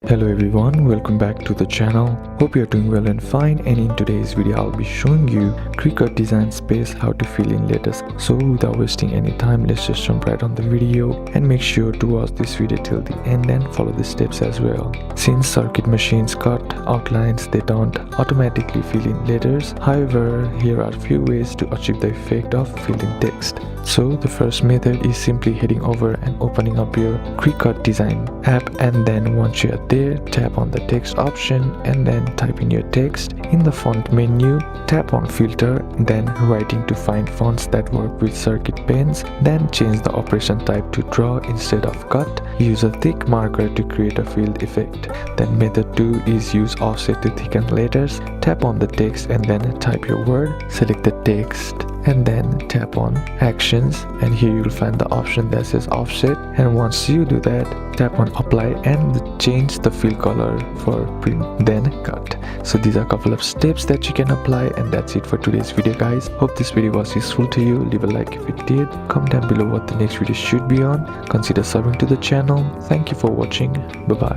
Hello everyone, welcome back to the channel. Hope you're doing well and fine, and in today's video I'll be showing you Cricut Design Space how to fill in letters. So without wasting any time, let's just jump right on the video and make sure to watch this video till the end and follow the steps as well. Since circuit machines cut outlines, they don't automatically fill in letters. However, here are a few ways to achieve the effect of filling text. So the first method is simply heading over and opening up your Cricut Design app, and then once you are there, tap on the text option and then type in your text. In the font menu, tap on filter, then writing to find fonts that work with circuit pens, then change the operation type to draw instead of cut. Use a thick marker to create a filled effect. Then method 2 is use offset to thicken letters. Tap on the text and then type your word, select the text and then tap on actions, and here you will find the option that says offset, and once you do that, tap on apply and change the fill color for print, then cut. So these are a couple of steps that you can apply, and that's it for today's video guys. Hope this video was useful to you. Leave a like if it did, comment down below what the next video should be on, consider subbing to the channel. Thank you for watching. Bye bye.